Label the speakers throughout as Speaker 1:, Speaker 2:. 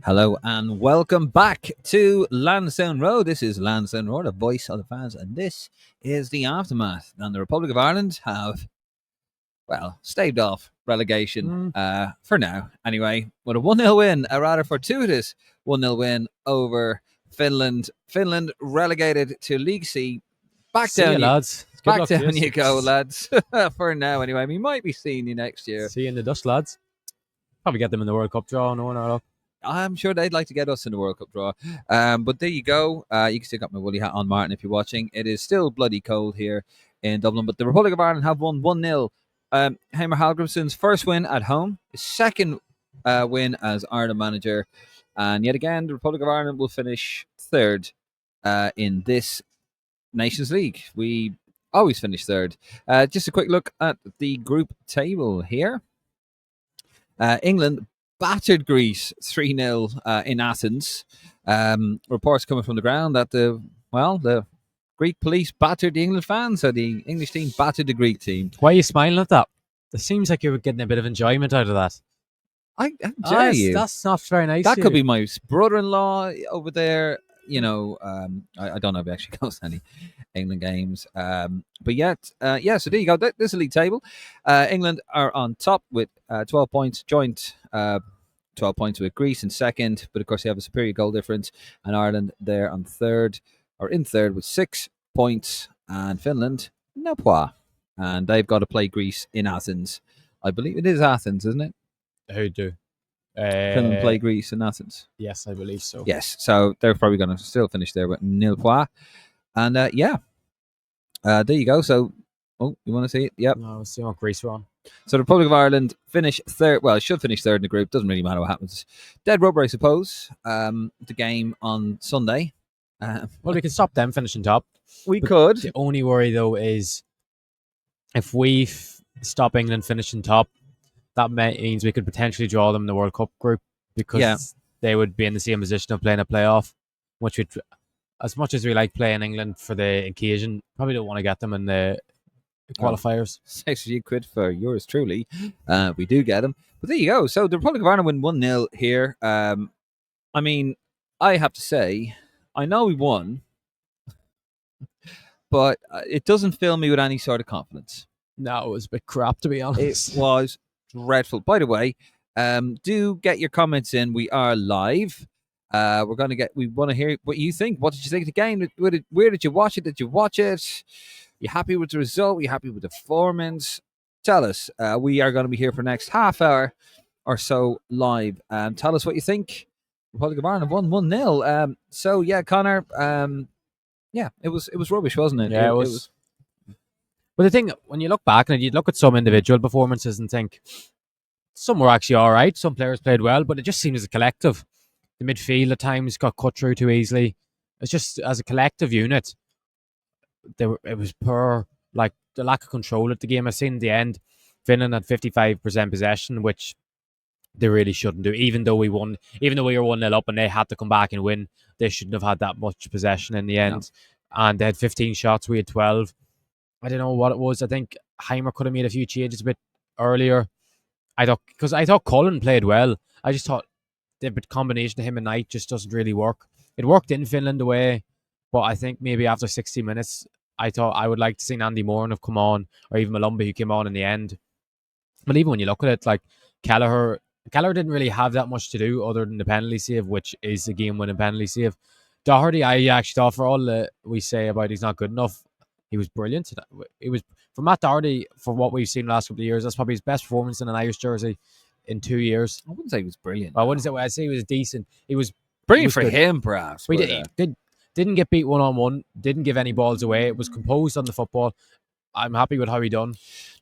Speaker 1: Hello and welcome back to Lansdowne Road. This is Lansdowne Road, a voice of the fans, and this is the aftermath. And the Republic of Ireland have, staved off relegation for now. Anyway, with a 1-0 win, a rather fortuitous 1-0 win over Finland. Finland relegated to League C. Back
Speaker 2: See
Speaker 1: down,
Speaker 2: you, lads. Good
Speaker 1: back
Speaker 2: luck
Speaker 1: down
Speaker 2: to
Speaker 1: you go, lads. For now, anyway. We might be seeing you next year.
Speaker 2: See you in the dust, lads. Probably get them in the World Cup draw. No one luck.
Speaker 1: I'm sure they'd like to get us in the World Cup draw. But there you go. You can still got my woolly hat on, Martin, if you're watching. It is still bloody cold here in Dublin, but the Republic of Ireland have won 1-0. Heimer Hallgrimsson's first win at home, his second win as Ireland manager. And yet again, the Republic of Ireland will finish third in this Nations League. We always finish third. Just a quick look at the group table here. England battered Greece 3-0 in Athens. Reports coming from the ground that the Greek police battered the England fans, so the English team battered the Greek team.
Speaker 2: Why are you smiling at that? It seems like you were getting a bit of enjoyment out of that.
Speaker 1: I dare you.
Speaker 2: That's not very nice.
Speaker 1: That could be my brother-in-law over there. You know, I don't know if he actually goes to any England games. But yet, so there you go. This is the league table. England are on top with 12 points, joint 12 points with Greece in second. But of course, they have a superior goal difference. And Ireland there on third, or in third with 6 points. And Finland, no pois. And they've got to play Greece in Athens. I believe it is Athens, isn't it?
Speaker 2: Who do?
Speaker 1: Finland play Greece in Athens.
Speaker 2: Yes, I believe so.
Speaker 1: Yes, so they're probably going to still finish there with nil pois. And there you go. So, you want to see it? Yep.
Speaker 2: No, see what Greece were on.
Speaker 1: So the Republic of Ireland finish third. Well, it should finish third in the group. Doesn't really matter what happens. Dead rubber, I suppose. The game on Sunday.
Speaker 2: Well, we can stop them finishing top.
Speaker 1: We could.
Speaker 2: The only worry, though, is if we stop England finishing top, that means we could potentially draw them in the World Cup group because they would be in the same position of playing a playoff, which would, as much as we like playing England for the occasion, probably don't want to get them in the qualifiers.
Speaker 1: £60 for yours truly. We do get them. But there you go. So the Republic of Ireland win 1-0 here. I mean, I have to say, I know we won, but it doesn't fill me with any sort of confidence.
Speaker 2: No, it was a bit crap, to be honest.
Speaker 1: It was dreadful. By the way, do get your comments in. We are live. We want to hear what you think. What did you think of the game? Where did you watch it? Did you watch it? You happy with the result? You happy with the performance? Tell us. We are going to be here for the next half hour or so live. Tell us what you think. Republic of Ireland won 1-0. So yeah, Conor. It was rubbish, wasn't it?
Speaker 2: Yeah, it was. But the thing, when you look back and you look at some individual performances and think some were actually all right, some players played well, but it just seemed as a collective. The midfield at times got cut through too easily. It's just as a collective unit, it was poor, like the lack of control at the game. I've seen in the end, Finland had 55% possession, which they really shouldn't do. Even though we won, even though we were 1-0 up and they had to come back and win, they shouldn't have had that much possession in the end. No. And they had 15 shots, we had 12. I don't know what it was. I think Heimer could have made a few changes a bit earlier. I thought Cullen played well. I just thought the combination of him and Knight just doesn't really work. It worked in Finland away, but I think maybe after 60 minutes, I thought I would like to see Andy Moran have come on, or even Malumbi who came on in the end. But even when you look at it, like Kelleher didn't really have that much to do other than the penalty save, which is a game-winning penalty save. Doherty, I actually thought for all that we say about he's not good enough, he was brilliant. It was for Matt Doherty, for what we've seen the last couple of years, that's probably his best performance in an Irish jersey in 2 years.
Speaker 1: I wouldn't say he was brilliant.
Speaker 2: I'd say he was decent. He was
Speaker 1: brilliant for him, perhaps.
Speaker 2: But didn't get beat one-on-one, didn't give any balls away. It was composed on the football. I'm happy with how he done.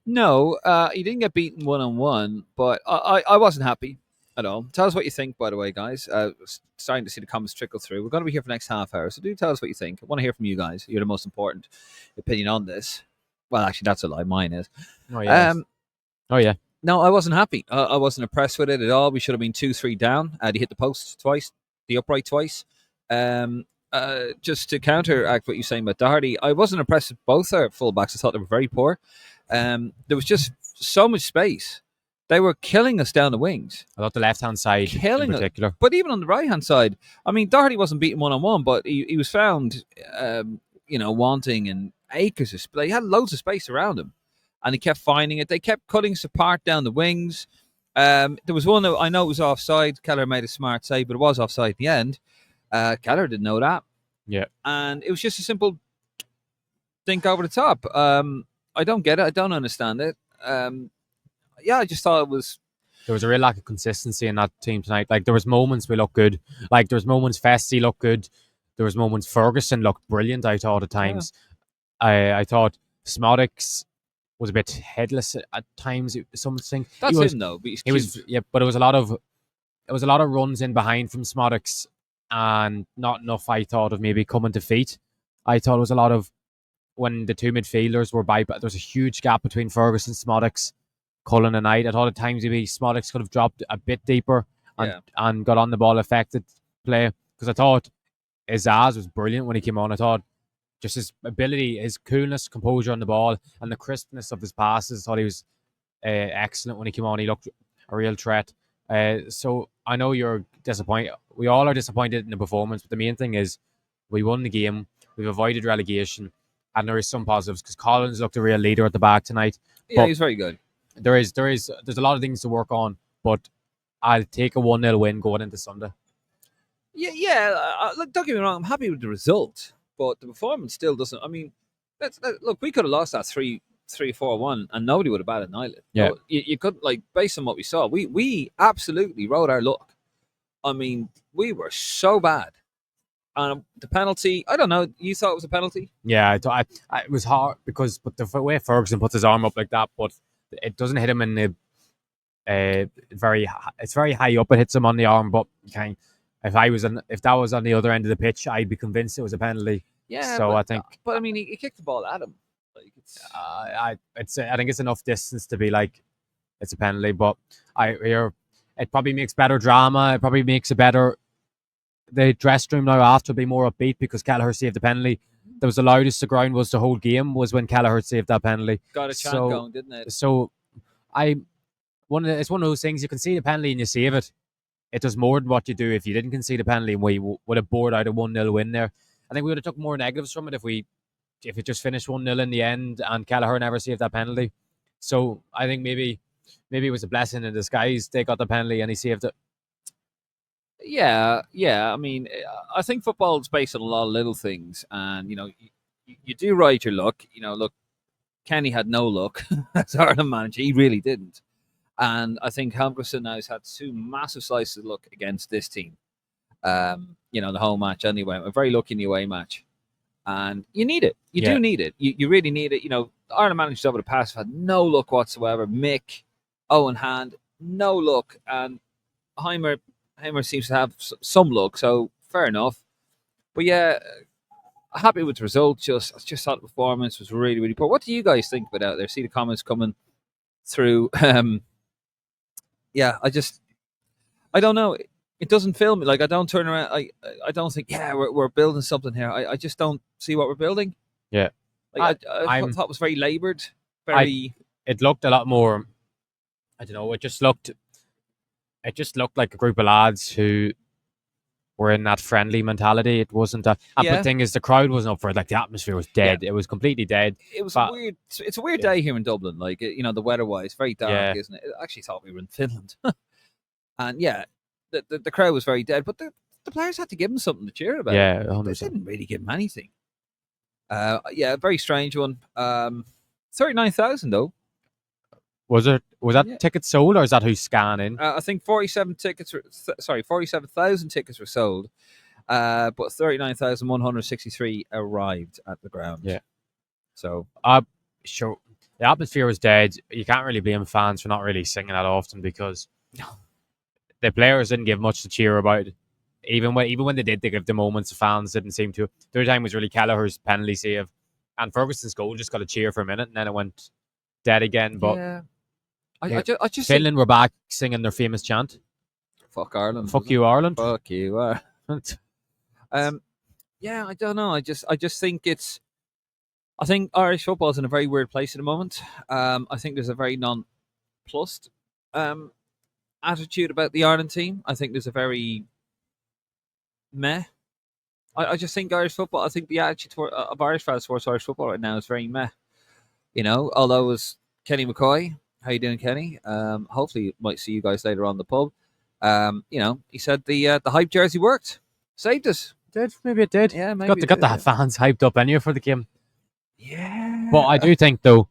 Speaker 1: No, he didn't get beaten one-on-one, but I wasn't happy at all. Tell us what you think, by the way, guys. Starting to see the comments trickle through. We're going to be here for the next half hour, so do tell us what you think. I want to hear from you guys. You're the most important opinion on this. Well, actually, that's a lie. Mine is.
Speaker 2: Oh, yeah.
Speaker 1: No, I wasn't happy. I wasn't impressed with it at all. We should have been 2-3 down. They hit the post twice, the upright twice. Just to counteract what you're saying about Doherty, I wasn't impressed with both our fullbacks. I thought they were very poor. There was just so much space They were killing us down the wings,
Speaker 2: I thought the left hand side in
Speaker 1: killing it.
Speaker 2: particular.
Speaker 1: But even on the right hand side, I mean, Doherty wasn't beaten 1-on-1, but he was found, wanting and acres of space. He had loads of space around him, and he kept finding it. They kept cutting us apart down the wings. There was one that I know it was offside. Keller made a smart save, but it was offside in the end. Keller didn't know that.
Speaker 2: Yeah.
Speaker 1: And it was just a simple think over the top. I don't get it. I don't understand it. I just thought it was.
Speaker 2: There was a real lack of consistency in that team tonight. Like there was moments we looked good. Like there was moments Festi looked good. There was moments Ferguson looked brilliant. I thought at times. I thought Smodics was a bit headless at times. Something
Speaker 1: That's him though. But
Speaker 2: he was but it was a lot of runs in behind from Smodics, and not enough. I thought of maybe coming to feet. I thought it was a lot of when the two midfielders were by, but there was a huge gap between Ferguson, Smodics, Cullen, and Knight. I thought at times maybe Smodics could have dropped a bit deeper and got on the ball, affected play, because I thought Izaz was brilliant when he came on. I thought just his ability, his coolness, composure on the ball, and the crispness of his passes. I thought he was excellent when he came on. He looked a real threat. So I know you're disappointed. We all are disappointed in the performance, but the main thing is we won the game. We've avoided relegation, and there is some positives because Collins looked a real leader at the back tonight.
Speaker 1: Yeah, he's very good.
Speaker 2: There's a lot of things to work on, but I'll take a 1-0 win going into Sunday.
Speaker 1: Look, don't get me wrong. I'm happy with the result, but the performance still doesn't. I mean, look. We could have lost that 3-4-1, and nobody would have batted an eyelid.
Speaker 2: Yeah,
Speaker 1: you could, like, based on what we saw, we absolutely rode our luck. I mean, we were so bad. And the penalty, I don't know. You thought it was a penalty?
Speaker 2: Yeah, I thought it was hard but the way Ferguson puts his arm up like that, but it doesn't hit him in the it's very high up. It hits him on the arm, but if that was on the other end of the pitch, I'd be convinced it was a penalty.
Speaker 1: Yeah.
Speaker 2: So I think.
Speaker 1: But I mean, he kicked the ball at him. Like
Speaker 2: I think it's enough distance to be like it's a penalty, but it probably makes better drama. It probably makes the dressing room now after be more upbeat because Kelleher saved the penalty. That was the loudest the ground was the whole game was when Kelleher saved that penalty.
Speaker 1: Got a chant going, didn't it?
Speaker 2: So it's one of those things. You can see the penalty and you save it. It does more than what you do if you didn't concede a penalty and we would have bored out a 1-0 win there. I think we would have took more negatives from it if it just finished 1-0 in the end and Kelleher never saved that penalty. So I think maybe it was a blessing in disguise. They got the penalty and he saved it.
Speaker 1: Yeah. I mean, I think football is based on a lot of little things, and you do ride your luck. Look, Kenny had no luck as Ireland manager; he really didn't. And I think Helmgren now has had two massive slices of luck against this team. The home match anyway. We're very lucky in the away match, and you need it. You do need it. You really need it. Ireland managers over the past have had no luck whatsoever. Mick, Owen Hand, no luck, and Heimer seems to have some luck, so fair enough. But yeah, happy with the result. I just thought the performance was really, really poor. What do you guys think about out there? See the comments coming through. I don't know. It doesn't feel me. Like, I don't turn around. I don't think, we're building something here. I just don't see what we're building.
Speaker 2: Yeah.
Speaker 1: Like, I thought it was very laboured.
Speaker 2: It looked a lot more, I don't know, it just looked like a group of lads who were in that friendly mentality. It wasn't that. But the thing is, the crowd wasn't up for it. Like, the atmosphere was dead. Yeah. It was completely dead.
Speaker 1: It was weird. It's a weird day here in Dublin. Like, the weather-wise, very dark, isn't it? I actually thought we were in Finland. And the crowd was very dead. But the players had to give them something to cheer about.
Speaker 2: Yeah, 100%.
Speaker 1: They didn't really give them anything. Very strange one. 39,000 though.
Speaker 2: Was that tickets sold, or is that who's scanning?
Speaker 1: I think 47,000 tickets were sold, but 39,163 arrived at the ground.
Speaker 2: Yeah.
Speaker 1: So,
Speaker 2: sure, the atmosphere was dead. You can't really blame fans for not really singing that often because the players didn't give much to cheer about. Even when they did, they give the moments. The fans didn't seem to. The other time was really Kelleher's penalty save, and Ferguson's goal just got a cheer for a minute, and then it went dead again. But
Speaker 1: yeah. I just
Speaker 2: Finland were back singing their famous chant.
Speaker 1: Fuck Ireland.
Speaker 2: Fuck you, Ireland.
Speaker 1: Fuck you, Ireland. I don't know. I just think I think Irish football's in a very weird place at the moment. I think there's a very nonplussed attitude about the Ireland team. I think there's a very meh. I just think Irish football. I think the attitude of Irish fans towards Irish football right now is very meh. Although it was Kenny McCoy. How you doing, Kenny? Hopefully, might see you guys later on in the pub. He said the hype jersey worked, saved us.
Speaker 2: Maybe it did.
Speaker 1: Yeah,
Speaker 2: Got
Speaker 1: maybe
Speaker 2: to
Speaker 1: it
Speaker 2: got
Speaker 1: did,
Speaker 2: the fans hyped up anyway for the game. But I
Speaker 1: Yeah.
Speaker 2: do think though,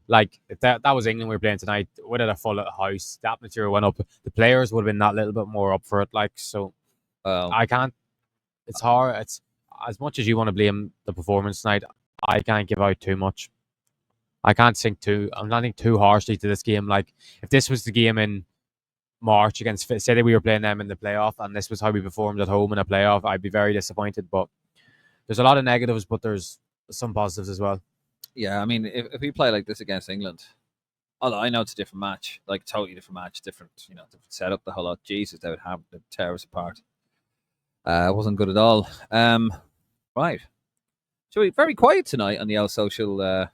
Speaker 2: like if that was England we were playing tonight, with a full house, the atmosphere went up. The players would have been that little bit more up for it. Like so,
Speaker 1: Well,
Speaker 2: I can't. It's hard. It's as much as you want to blame the performance tonight. I can't give out too much. I can't think too. I'm not thinking too harshly to this game. Like if this was the game in March against, say that we were playing them in the playoff, and this was how we performed at home in a playoff, I'd be very disappointed. But there's a lot of negatives, but there's some positives as well.
Speaker 1: yeah. I mean, if we play like this against England, although I know it's a different match, like totally different match, different setup, the whole lot. Jesus, they would have the tear us apart. It wasn't good at all. Right. So we very quiet tonight on the L social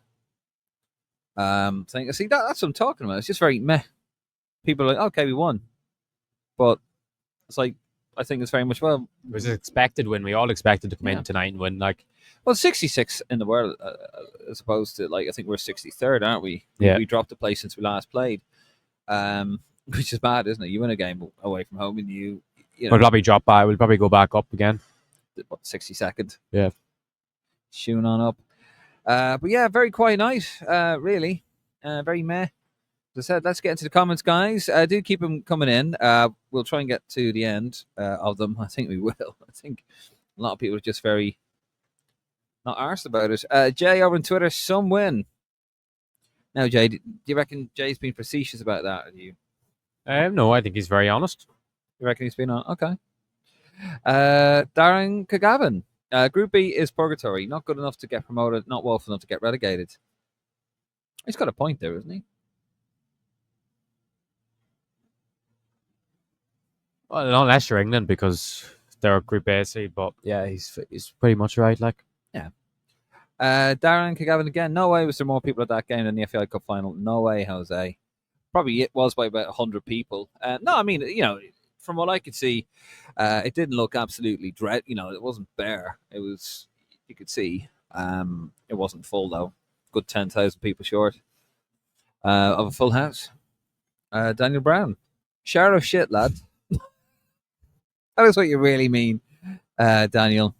Speaker 1: thing. See, that's what I'm talking about. It's just very meh. People are like, okay, we won, but it's like I think it's very much
Speaker 2: It was an expected win. We all expected to come
Speaker 1: Yeah.
Speaker 2: in tonight and win. Like
Speaker 1: 66 in the world as opposed to I think we're 63rd, aren't we?
Speaker 2: Yeah.
Speaker 1: We dropped a place since we last played, which is bad, isn't it? You win a game away from home and you know
Speaker 2: we'll probably drop by. We'll probably go back up again.
Speaker 1: 62nd.
Speaker 2: Yeah.
Speaker 1: Shooing on up. But yeah, very quiet night, really. Very meh. As I said, let's get into the comments, guys. Do keep them coming in. We'll try and get to the end of them. I think we will. I think a lot of people are just very not arsed about it. Jay over on Twitter, some win. Now, Jay, do you reckon Jay's been facetious about that? Or you
Speaker 2: No, I think he's very honest.
Speaker 1: reckon he's been on? Okay. Darren Kagavin. Group B is purgatory. Not good enough to get promoted. Not woeful enough to get relegated. He's got a point there, isn't he?
Speaker 2: Well, unless you're England because they're a Group A seed. But yeah, he's pretty much right. Like
Speaker 1: Yeah. Darren Kagavin again. No way was there more people at that game than the FAI Cup final. No way, Jose. Probably it was by about 100 people. No, I mean, from what I could see, it didn't look absolutely dread. It wasn't bare. It was, you could see, it wasn't full though. Good 10,000 people short of a full house. Daniel Brown. Shower of shit, lad. That is what you really mean, Daniel.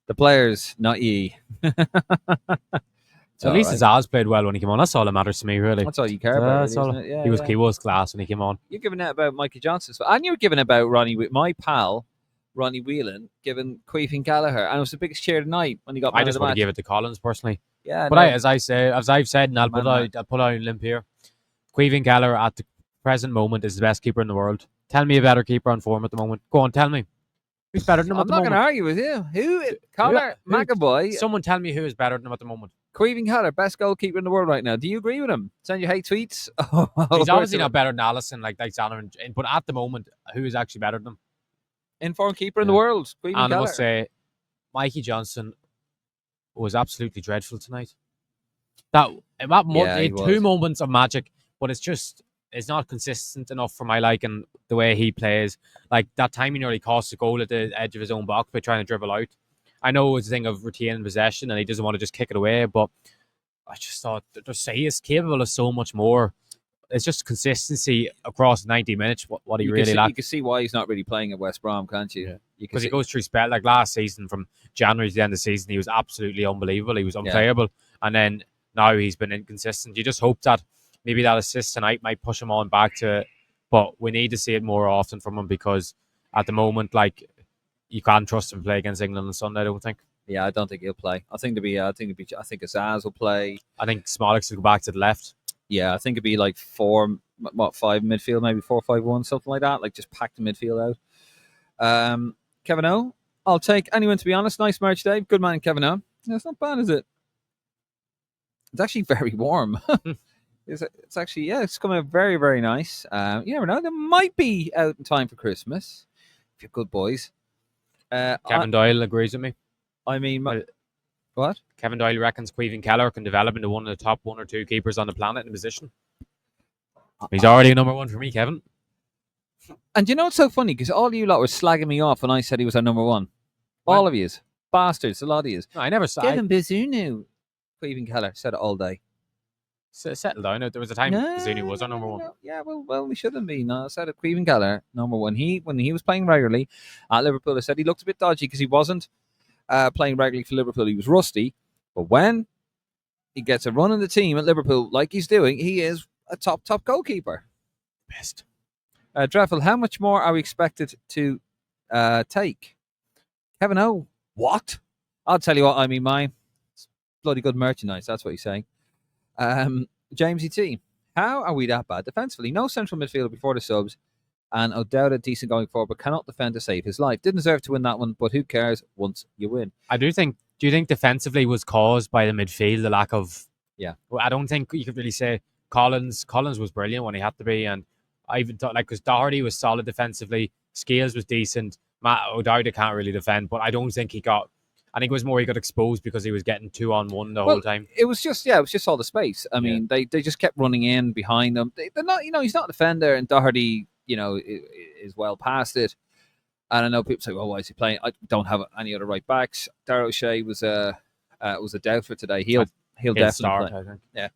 Speaker 1: The players, not ye.
Speaker 2: so at least his Oz played well when he came on. That's all that matters to me, really.
Speaker 1: That's all you care about, really, isn't it? Yeah,
Speaker 2: he was class when he came on.
Speaker 1: You're giving it about Mikey Johnson, and you were giving about my pal, Ronnie Whelan, giving Queefing Gallagher, and it was the biggest cheer tonight when he got.
Speaker 2: I just want to give it to Collins personally.
Speaker 1: Yeah,
Speaker 2: but as I've said, and I'll put out a limp here. Queefing Gallagher at the present moment is the best keeper in the world. Tell me a better keeper on form at the moment. Go on, tell me. Who's better than him at the moment?
Speaker 1: I'm not going to argue with you. Who? Conor McAvoy.
Speaker 2: Someone tell me who is better than him at the moment.
Speaker 1: Queefing Gallagher, best goalkeeper in the world right now. Do you agree with him? Send your hate tweets.
Speaker 2: He's obviously not better than Allison, like Salah, but at the moment, who is actually better than him?
Speaker 1: Informed keeper in the world.
Speaker 2: And I must say, Mikey Johnson was absolutely dreadful tonight. Two moments of magic, but it's not consistent enough for my liking the way he plays. Like that time he nearly cost a goal at the edge of his own box by trying to dribble out. I know it's a thing of retaining possession and he doesn't want to just kick it away, but I just thought he is capable of so much more. It's just consistency across 90 minutes. What he really lacks.
Speaker 1: You can see why he's not really playing at West Brom, can't you?
Speaker 2: Yeah. Because he goes through spell like last season from January to the end of the season. He was absolutely unbelievable. He was unplayable, and then now he's been inconsistent. You just hope that maybe that assist tonight might push him on back to it, but we need to see it more often from him because at the moment, like you can't trust him to play against England on Sunday. I don't think.
Speaker 1: Yeah, I don't think he'll play. I think Azaz will play.
Speaker 2: I think Smolix will go back to the left.
Speaker 1: Yeah, I think it'd be like 5 midfield, maybe 4-5-1, something like that. Like just pack the midfield out. Kevin O, I'll take anyone, to be honest. Nice merch, Dave. Good man, Kevin O. Yeah, it's not bad, is it? It's actually very warm. It's actually, it's coming out very, very nice. You never know. They might be out in time for Christmas. If you're good boys.
Speaker 2: Kevin Doyle agrees with me.
Speaker 1: I mean, what?
Speaker 2: Kevin Doyle reckons Queefing Keller can develop into one of the top 1 or 2 keepers on the planet in the position. He's already number one for me, Kevin.
Speaker 1: And you know what's so funny? Because all you lot were slagging me off when I said he was our number one.
Speaker 2: What?
Speaker 1: All of you. Bastards, a lot of you.
Speaker 2: No, I never saw.
Speaker 1: Give him Bizunu. Queven Keller said it all day.
Speaker 2: Settle down. There was a time Zuni was our number one.
Speaker 1: No. Yeah, well, we shouldn't be. No, I said it. Queven Keller, number one. When he was playing regularly at Liverpool, I said he looked a bit dodgy because he wasn't playing regularly for Liverpool. He was rusty. But when he gets a run in the team at Liverpool, like he's doing, he is a top goalkeeper.
Speaker 2: Best.
Speaker 1: Dreffel, how much more are we expected to take? Kevin O, what? I'll tell you what, I mean, mine. It's bloody good merchandise, that's what he's saying. James E.T., how are we that bad defensively? No central midfielder before the subs, and O'Dowd decent going forward, but cannot defend to save his life. Didn't deserve to win that one, but who cares once you win?
Speaker 2: Do you think defensively was caused by the midfield, the lack of...
Speaker 1: Yeah.
Speaker 2: Well, I don't think you could really say Collins was brilliant when he had to be, and I even thought, because Doherty was solid defensively, Scales was decent, Matt O'Dowd can't really defend, but I don't think he got... I think it was more he got exposed because he was getting 2-on-1 the whole time.
Speaker 1: It was just all the space. I mean, they just kept running in behind him. They're not, he's not a defender, and Doherty, is well past it. And I know people say, "Well, why is he playing?" I don't have any other right backs. Darragh O'Shea was a doubt for today. He'll definitely
Speaker 2: start,
Speaker 1: play.
Speaker 2: I think.
Speaker 1: Yeah,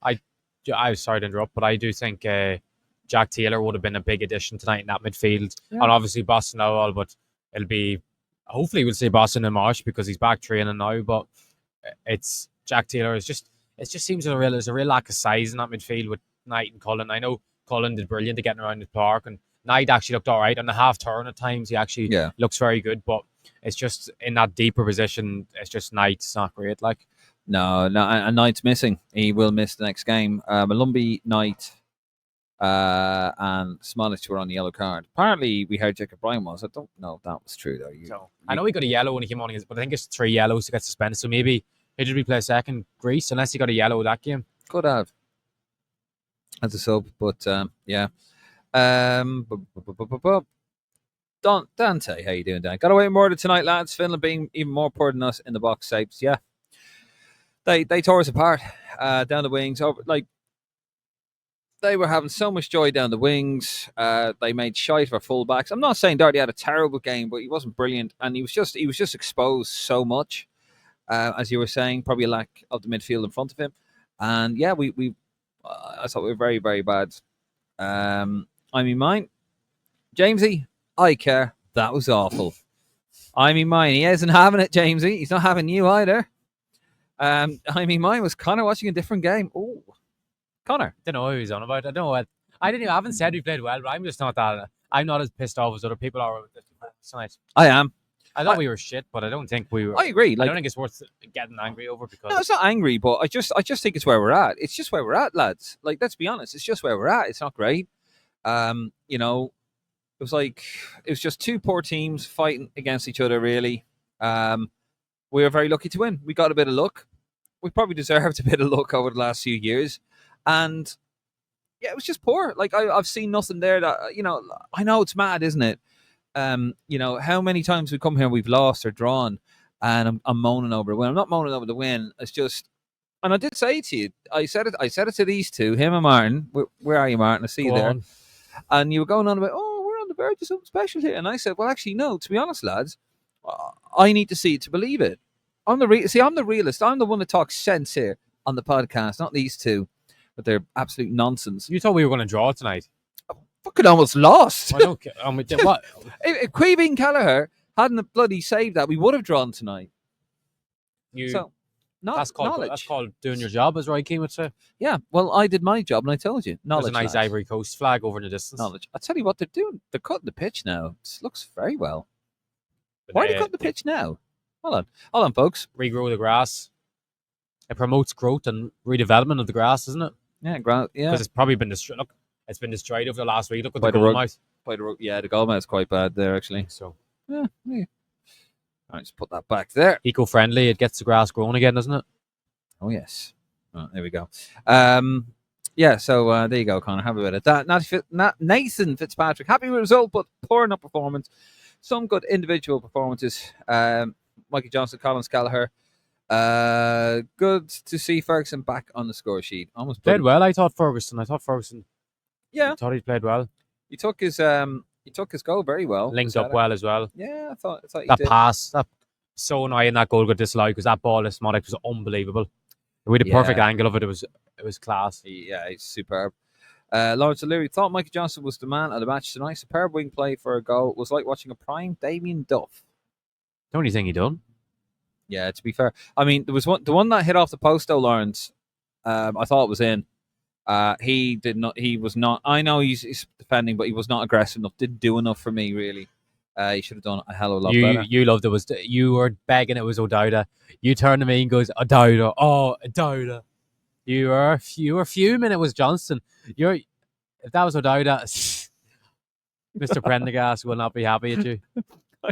Speaker 2: I was sorry to interrupt, but I do think Jack Taylor would have been a big addition tonight in that midfield, and obviously Boston Owl, but it'll be. Hopefully, we'll see Boston and Marsh because he's back training now. But it's Jack Taylor. It just seems there's a real lack of size in that midfield with Knight and Cullen. I know Cullen did brilliant at getting around the park, and Knight actually looked all right on the half turn at times. He actually looks very good, but it's just in that deeper position. It's just Knight's not great. Like
Speaker 1: no, and Knight's missing. He will miss the next game. Malumbi, Knight, and Smolich were on the yellow card. Apparently, we heard Jacob Bryan was. I don't know if that was true though.
Speaker 2: I know he got a yellow when he came on, but I think it's 3 yellows to get suspended. So maybe he did replay second Greece unless he got a yellow that game.
Speaker 1: Could have as a sub, but yeah. Dante, how you doing, Dan? Got away with murder tonight, lads. Finland being even more poor than us in the box shapes. Yeah, they tore us apart down the wings. They were having so much joy down the wings. They made shite for fullbacks. I'm not saying Doherty had a terrible game, but he wasn't brilliant, and he was just exposed so much, as you were saying, probably a lack of the midfield in front of him. And yeah, I thought we were very, very bad. I mean, mine, Jamesy, I care. That was awful. I mean, mine, he isn't having it, Jamesy. He's not having you either. I mean, mine was Conor watching a different game. Oh. Conor.
Speaker 2: I don't know who he's on about. I don't know what. I haven't said we played well, but I'm just not that. I'm not as pissed off as other people are with this tonight.
Speaker 1: I am.
Speaker 2: I thought we were shit, but I don't think we were.
Speaker 1: I agree.
Speaker 2: I don't think it's worth getting angry over because.
Speaker 1: No, it's not angry, but I just think it's where we're at. It's just where we're at, lads. Like, let's be honest. It's just where we're at. It's not great. It was just two poor teams fighting against each other. Really, we were very lucky to win. We got a bit of luck. We probably deserved a bit of luck over the last few years. And yeah, it was just poor. Like I've seen nothing there that I know it's mad, isn't it? How many times we come here we've lost or drawn, and I'm moaning over the win. I'm not moaning over the win. It's just, and I did say to you, I said it to these two, him and Martin. Where are you, Martin? I see you there. And you were going on about, oh, we're on the verge of something special here. And I said, well, actually, no. To be honest, lads, I need to see it to believe it. I'm the realist. I'm the one that talks sense here on the podcast, not these two. But they're absolute nonsense.
Speaker 2: You thought we were going to draw tonight.
Speaker 1: I fucking almost lost.
Speaker 2: I don't care. What?
Speaker 1: If Queven Kelleher hadn't bloody saved that, we would have drawn tonight.
Speaker 2: That's called doing your job, as Roy Keane would say.
Speaker 1: Yeah, well, I did my job, and I told you. Knowledge.
Speaker 2: There's a nice Ivory Coast flag over in the distance.
Speaker 1: Knowledge. I tell you what they're doing. They're cutting the pitch now. It looks very well. Why are they cutting the pitch now? Hold on, folks.
Speaker 2: Regrow the grass. It promotes growth and redevelopment of the grass, isn't it?
Speaker 1: Yeah, because
Speaker 2: it's probably been destroyed. Look, it's been destroyed over the last week. Look at the goalmouth.
Speaker 1: Yeah, the goalmouth's quite bad there, actually.
Speaker 2: So,
Speaker 1: yeah. All right, just put that back there.
Speaker 2: Eco-friendly. It gets the grass growing again, doesn't it?
Speaker 1: Oh, yes. Oh, there we go. Yeah, so there you go, Conor. Have a bit of that. Nathan Fitzpatrick, happy with the result, but poor enough performance. Some good individual performances. Mikey Johnson, Colin Gallagher. Good to see Ferguson back on the score sheet. Almost
Speaker 2: played well. I thought Ferguson
Speaker 1: Yeah,
Speaker 2: I thought he played well.
Speaker 1: he took his goal very well.
Speaker 2: Linked up well as well.
Speaker 1: Yeah, I thought he
Speaker 2: That
Speaker 1: did.
Speaker 2: pass, that so annoying that goal got disallowed because that ball to Smodic was unbelievable. We had a perfect angle of it. It was class.
Speaker 1: Yeah, he's superb. Lawrence O'Leary thought Michael Johnson was the man of the match tonight. Superb wing play for a goal. It was like watching a prime Damien Duff.
Speaker 2: The only thing he done.
Speaker 1: Yeah, to be fair, I mean there was the one that hit off the post though, Lawrence. I thought it was in. He did not. He was not. I know he's defending, but he was not aggressive enough. Didn't do enough for me really. He should have done a hell of a lot better.
Speaker 2: You loved it. You were begging it was O'Dowda. You turned to me and goes O'Dowda. Oh, O'Dowda. You were fuming. It was Johnston. If that was O'Dowda, Mr. Prendergast will not be happy at you.
Speaker 1: I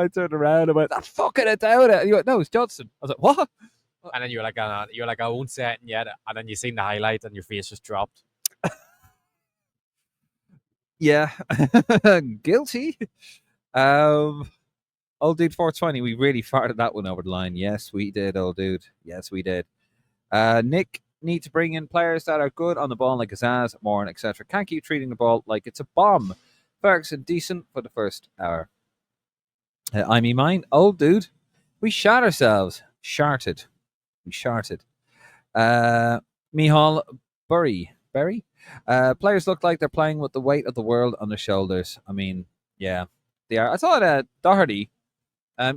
Speaker 1: turned around about that fucking O'Dowda. You went, no, it's Johnson. I was like, what?
Speaker 2: And then you were like, I won't say it yet. And then you seen the highlight and your face just dropped.
Speaker 1: Yeah, guilty. Old dude 420. We really farted that one over the line. Yes, we did, old dude. Yes, we did. Nick need to bring in players that are good on the ball, like Azaz, Moran, etc. Can't keep treating the ball like it's a bomb. Ferguson decent for the first hour. I mean, mine, old dude. We shot ourselves. Sharted. We sharted. Mihal Berry. Players look like they're playing with the weight of the world on their shoulders. I mean, yeah, they are. I thought Doherty,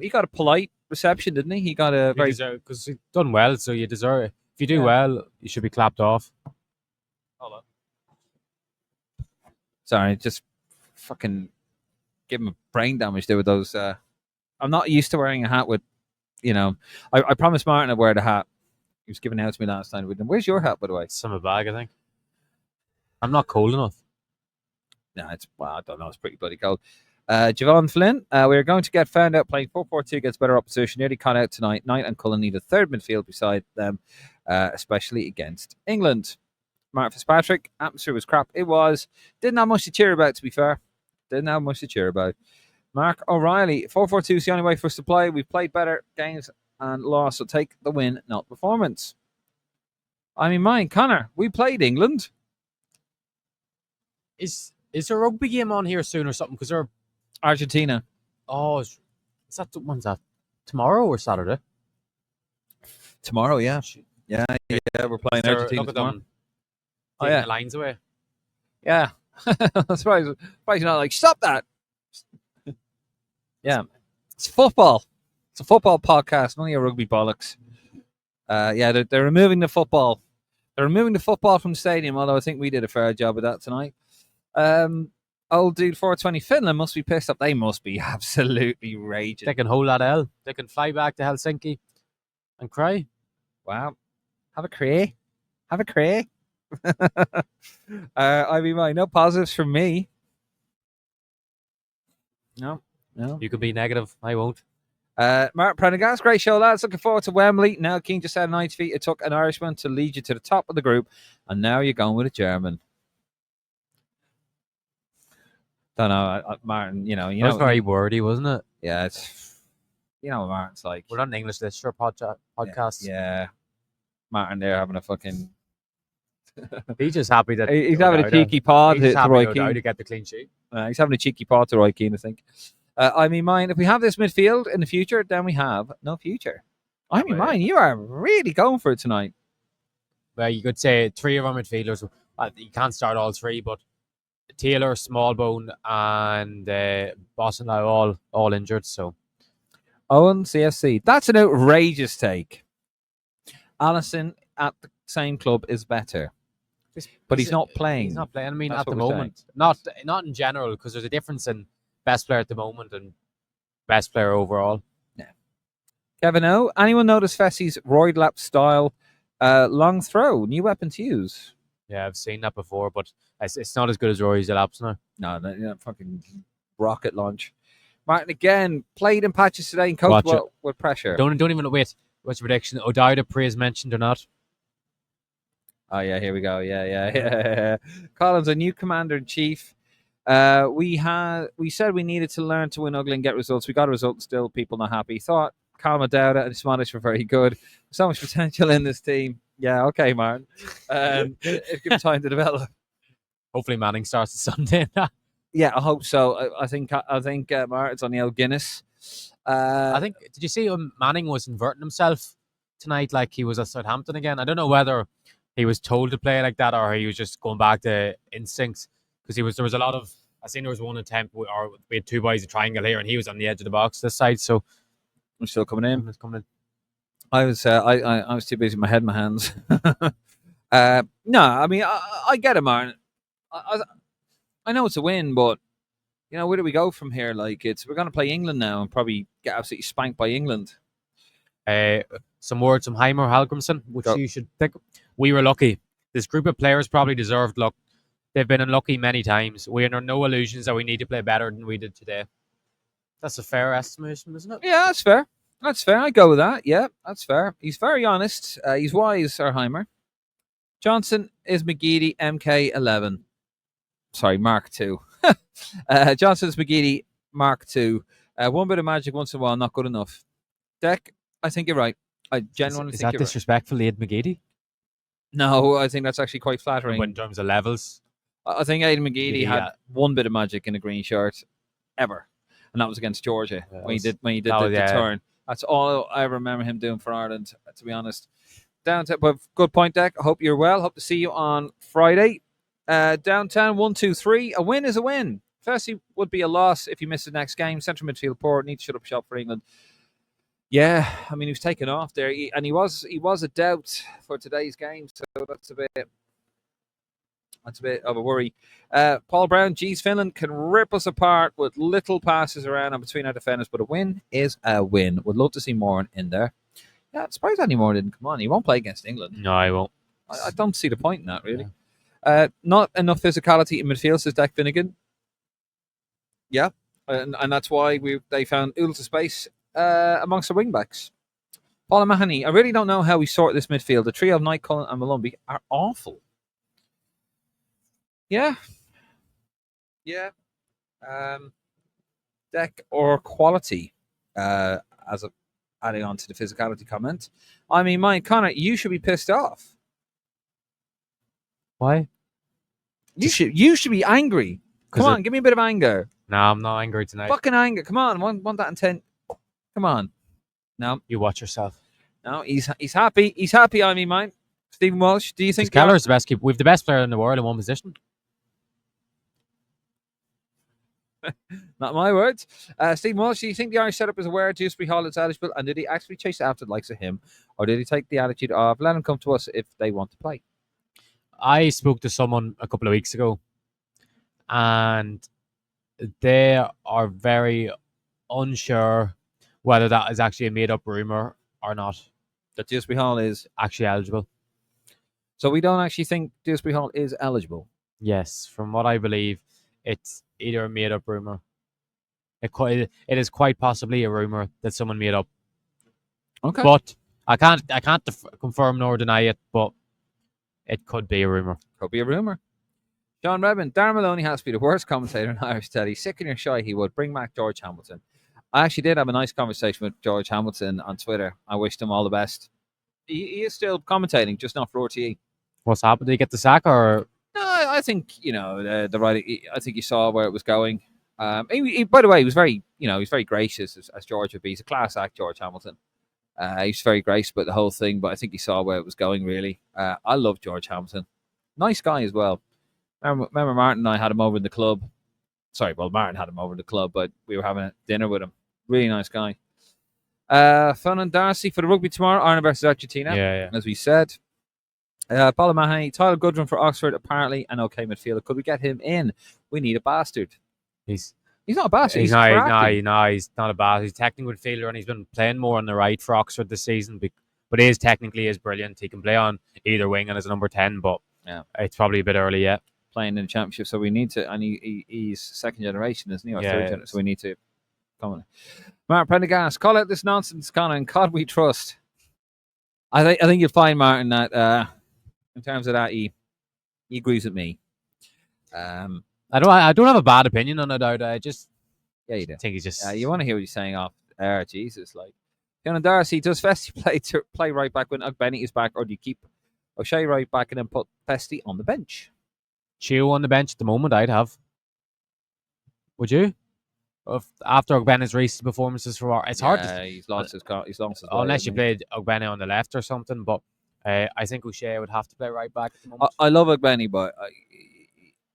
Speaker 1: he got a polite reception, didn't he? He got a very
Speaker 2: because he done well, so you deserve it. If you do well, you should be clapped off.
Speaker 1: Hold on. Sorry, just fucking give him a brain damage there with those. I'm not used to wearing a hat with, I promised Martin I'd wear the hat. He was giving it out to me last time. Where's your hat, by the way?
Speaker 2: It's in my bag, I think. I'm not cold enough.
Speaker 1: No, I don't know. It's pretty bloody cold. Javon Flynn, we're going to get found out playing 4-4-2 against better opposition. Nearly caught out tonight. Knight and Cullen need a third midfield beside them, especially against England. Mark Fitzpatrick, atmosphere was crap. It was. Didn't have much to cheer about, to be fair. Didn't have much to cheer about. Mark O'Reilly, 4-4-2 is the only way for us to play. We've played better games and lost, so take the win, not performance. I mean, mine, Conor, we played England.
Speaker 2: Is there a rugby game on here soon or something? Because they're
Speaker 1: Argentina.
Speaker 2: Oh, is when's that? Tomorrow or Saturday?
Speaker 1: Tomorrow, yeah. Yeah, we're playing Argentina tomorrow.
Speaker 2: Oh, yeah. The lines away.
Speaker 1: Yeah. I'm surprised you're not like, stop that. Yeah. It's football. It's a football podcast, none of your rugby bollocks. Yeah, they're removing the football. They're removing the football from the stadium, although I think we did a fair job of that tonight. Old dude 420 Finland must be pissed up. They must be absolutely raging.
Speaker 2: They can hold that L. They can fly back to Helsinki and cry.
Speaker 1: Wow. Have a cray. I mean, no positives from me. No.
Speaker 2: You can be negative. I won't.
Speaker 1: Mark Prendergast, great show, lads. Looking forward to Wembley. Now King just had 90 feet. It took an Irishman to lead you to the top of the group, and now you're going with a German. Don't know, Martin.
Speaker 2: That was very wordy, wasn't it?
Speaker 1: Yeah, it's what Martin's like.
Speaker 2: We're not an English literature podcast.
Speaker 1: Yeah. Martin there having a fucking.
Speaker 2: He's just happy that
Speaker 1: he's having a cheeky pod to Roy Keane
Speaker 2: to get the clean sheet.
Speaker 1: He's having a cheeky pod to Roy Keane, I think. I mean, mine. If we have this midfield in the future, then we have no future. I mean, mine. You are really going for it tonight.
Speaker 2: Well, you could say three of our midfielders. You can't start all three, but Taylor, Smallbone, and Boston are all injured. So,
Speaker 1: Owen CFC. That's an outrageous take. Allison at the same club is better, but he's not playing.
Speaker 2: He's not playing. I mean, at the moment, not in general, because there's a difference in best player at the moment and best player overall.
Speaker 1: Yeah. Kevin O. Anyone notice Fessie's roid lap style long throw? New weapon to use.
Speaker 2: Yeah, I've seen that before, but it's not as good as Rory's laps now.
Speaker 1: No, fucking rocket launch. Martin again played in patches today and coached well with pressure.
Speaker 2: Don't even wait. What's the prediction? O'Dowda praise mentioned or not?
Speaker 1: Oh yeah, here we go. Yeah. Collins, a new commander in chief. We said we needed to learn to win ugly and get results. We got a result. Still, people not happy. Thought Calma Dowda and Smodic were very good. So much potential in this team. Yeah, okay, Martin. It's good time to develop.
Speaker 2: Hopefully Manning starts Sunday.
Speaker 1: Yeah, I hope so. I think Martin's on the old Guinness.
Speaker 2: I think, did you see Manning was inverting himself tonight like he was at Southampton again? I don't know whether he was told to play like that or he was just going back to instincts because there was a lot of, I seen there was one attempt or we had two boys a triangle here and he was on the edge of the box this side, so
Speaker 1: I'm still coming in.
Speaker 2: it's coming in.
Speaker 1: I was I was too busy with my head in my hands. No, I mean I get it, Martin. I know it's a win, but where do we go from here? Like we're going to play England now and probably get absolutely spanked by England.
Speaker 2: Some words from Heimer Halgrimsson, which
Speaker 1: Go.
Speaker 2: you should think. We were lucky. This group of players probably deserved luck. They've been unlucky many times. We are under no illusions that we need to play better than we did today. That's a fair estimation, isn't it?
Speaker 1: Yeah, that's fair. That's fair. I go with that. Yeah, that's fair. He's very honest. He's wise, Sir Heimer. Johnson is McGeady MK11. Sorry, Mark II. Johnson's McGeady Mark II. One bit of magic once in a while, not good enough. Deck, I think you're right. I genuinely
Speaker 2: Is
Speaker 1: think
Speaker 2: that
Speaker 1: you're right.
Speaker 2: disrespectful, Aidan McGeady?
Speaker 1: No, I think that's actually quite flattering.
Speaker 2: In terms of levels,
Speaker 1: I think Aidan McGeady had one bit of magic in a green shirt ever, and that was against Georgia when he did the turn. That's all I remember him doing for Ireland, to be honest. But good point, Deck. I hope you're well. Hope to see you on Friday. Downtown 1-2-3. A win is a win. Firstly, would be a loss if you miss the next game. Central midfield poor. Need to shut up shop for England. Yeah, I mean he was taken off there, and he was a doubt for today's game. So that's a bit of a worry. Paul Brown, geez, Finland can rip us apart with little passes around and between our defenders, but a win is a win. Would love to see more in there. Yeah, I'm surprised Andy Moore didn't come on. He won't play against England.
Speaker 2: No, I won't.
Speaker 1: I don't see the point in that, really. Yeah. Not enough physicality in midfield, says Deck Finnegan. Yeah, and that's why they found oodles of space amongst the wing-backs. Paul Mahoney, I really don't know how we sort this midfield. The trio of Knight, Cullen and Malumbi are awful. Yeah. Deck or quality, adding on to the physicality comment. I mean, Mike, Conor, you should be pissed off.
Speaker 2: Why?
Speaker 1: You should be angry. Come on, give me a bit of anger.
Speaker 2: No, I'm not angry tonight.
Speaker 1: Fucking anger. Come on, want that intent. Come on. No.
Speaker 2: You watch yourself.
Speaker 1: No, he's happy. He's happy, I mean, mine. Stephen Walsh, do you think
Speaker 2: Keller's the best keeper? We've the best player in the world in one position.
Speaker 1: Not my words. Stephen Walsh, do you think the Irish setup is aware Dewsbury Hall is eligible, and did he actually chase after the likes of him, or did he take the attitude of let him come to us if they want to play?
Speaker 2: I spoke to someone a couple of weeks ago, and they are very unsure whether that is actually a made-up rumor or not.
Speaker 1: That Dewsbury Hall is
Speaker 2: actually eligible.
Speaker 1: So we don't actually think Dewsbury Hall is eligible?
Speaker 2: Yes, from what I believe, it's either a made-up rumor. It is quite possibly a rumor that someone made up.
Speaker 1: Okay.
Speaker 2: But I can't confirm nor deny it, but it could be a rumor.
Speaker 1: Could be a rumor. John Redmond, Darren Maloney has to be the worst commentator in Irish telly. Sick and you're shy, he would. Bring back George Hamilton. I actually did have a nice conversation with George Hamilton on Twitter. I wished him all the best. He is still commentating, just not for RTE.
Speaker 2: What's happened? Did he get the sack or?
Speaker 1: No, I think the right. I think he saw where it was going. He, by the way, he was very gracious as George would be. He's a class act, George Hamilton. He's very gracious about the whole thing, but I think he saw where it was going. Really, I love George Hamilton. Nice guy as well. Remember Martin and I had him over in the club. Sorry, well, Martin had him over in the club, but we were having a dinner with him. Really nice guy. Fun and Darcy for the rugby tomorrow. Ireland versus Argentina.
Speaker 2: Yeah.
Speaker 1: As we said. Paul Mahoney, Tyler Goodwin for Oxford, apparently an okay midfielder. Could we get him in? We need a bastard.
Speaker 2: He's
Speaker 1: not a bastard.
Speaker 2: He's not a bastard. He's a technical midfielder, and he's been playing more on the right for Oxford this season. But he is technically brilliant. He can play on either wing and as a number 10, but it's probably a bit early yet. Playing in the championship, so we need to. And he's second generation, isn't he? Or third generation, so we need to come on. Martin Prendergast, call out this nonsense, Conor, and God we trust. I think you'll find, Martin, that in terms of that, he agrees with me. I don't have a bad opinion on it. I just
Speaker 1: you do.
Speaker 2: Think he's just.
Speaker 1: You want to hear what he's saying off air? Jesus, like Conor Darcy, does Festy play right back when Benny is back, or do you keep O'Shea right back and then put Festy on the bench?
Speaker 2: Chio on the bench at the moment, I'd have. Would you? After Ogbena's recent performances for it's hard to,
Speaker 1: Yeah, he's lost his way,
Speaker 2: unless you
Speaker 1: hasn't he?
Speaker 2: played Ogbena on the left or something. But I think O'Shea would have to play right back at the
Speaker 1: I,
Speaker 2: moment.
Speaker 1: I love Benny, but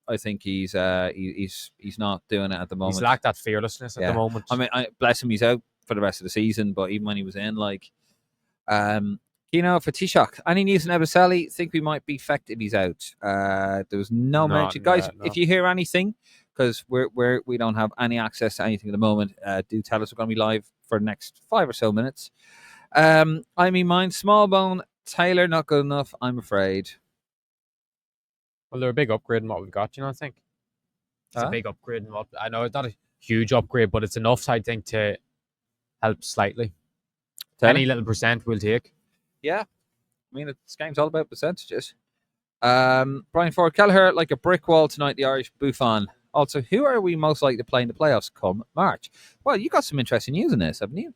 Speaker 1: I think he's not doing it at the
Speaker 2: He's
Speaker 1: moment.
Speaker 2: lacked that fearlessness at the
Speaker 1: Yeah.
Speaker 2: moment.
Speaker 1: I mean, bless him, he's out for the rest of the season. But even when he was in, like, Kino for Taoiseach, any news on Ebaseli? Think we might be affected if he's out. There was no mention, guys.
Speaker 2: No.
Speaker 1: If you hear anything, because we don't have any access to anything at the moment, do tell us. We're going to be live for the next 5 or so minutes. I mean, mine, Smallbone, Taylor, not good enough, I'm afraid.
Speaker 2: Well, they're a big upgrade in what we've got. I think it's a
Speaker 1: Huh?
Speaker 2: big upgrade in what I know. It's not a huge upgrade, but it's enough, I think, to help slightly.
Speaker 1: Taylor?
Speaker 2: Any little percent we'll take.
Speaker 1: Yeah. I mean, this game's all about percentages. Brian Ford, Kelleher like a brick wall tonight, the Irish Buffon. Also, who are we most likely to play in the playoffs come March? Well, you got some interesting news in this, haven't you?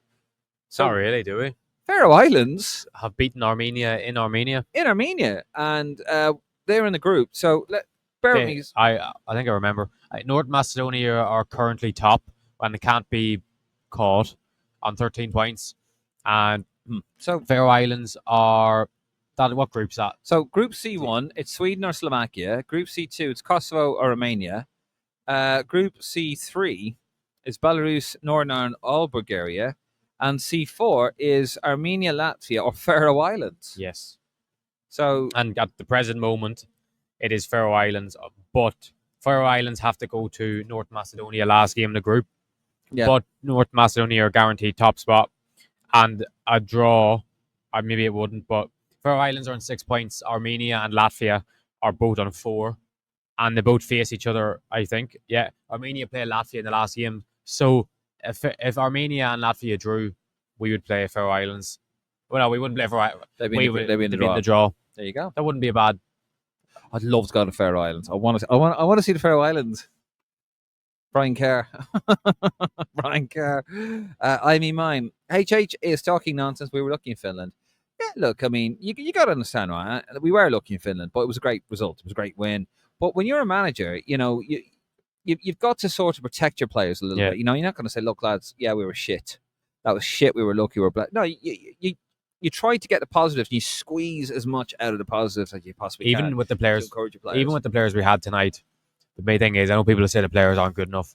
Speaker 1: So,
Speaker 2: Not really, do we?
Speaker 1: Faroe Islands
Speaker 2: Have beaten Armenia in Armenia.
Speaker 1: and they're in the group. So, bear with me.
Speaker 2: I think I remember. North Macedonia are currently top and they can't be caught on 13 points. And
Speaker 1: So,
Speaker 2: Faroe Islands are that. What group's that?
Speaker 1: So Group C1, it's Sweden or Slovakia. Group C2, it's Kosovo or Romania. Group C3 is Belarus, Northern Ireland, all Bulgaria. And C4 is Armenia, Latvia, or Faroe Islands.
Speaker 2: Yes.
Speaker 1: So,
Speaker 2: And at the present moment, it is Faroe Islands. But Faroe Islands have to go to North Macedonia last game in the group.
Speaker 1: yeah.
Speaker 2: But North Macedonia are guaranteed top spot. And a draw, or maybe it wouldn't, but Faroe Islands are on 6 points. Armenia and Latvia are both on 4. And they both face each other, I think. Yeah, Armenia play Latvia in the last game. So if Armenia and Latvia drew, we would play Faroe Islands. Well, no, we wouldn't play Faroe Islands.
Speaker 1: They'd be in the
Speaker 2: draw.
Speaker 1: There you go.
Speaker 2: That wouldn't be a bad.
Speaker 1: I'd love to go to Faroe Islands. I want to see the Faroe Islands. Brian Kerr. Brian Kerr. I mean, mine. HH is talking nonsense. We were lucky in Finland. Yeah, look, I mean, you got to understand, right? We were lucky in Finland, but it was a great result. It was a great win. But when you're a manager, you've got to sort of protect your players a little bit. You're not going to say, look, lads, yeah, we were shit. That was shit. We were lucky. We were black. No, you try to get the positives and you squeeze as much out of the positives as you possibly can.
Speaker 2: Even with the players,
Speaker 1: encourage your players.
Speaker 2: Even with the players we had tonight, the main thing is I know people say the players aren't good enough.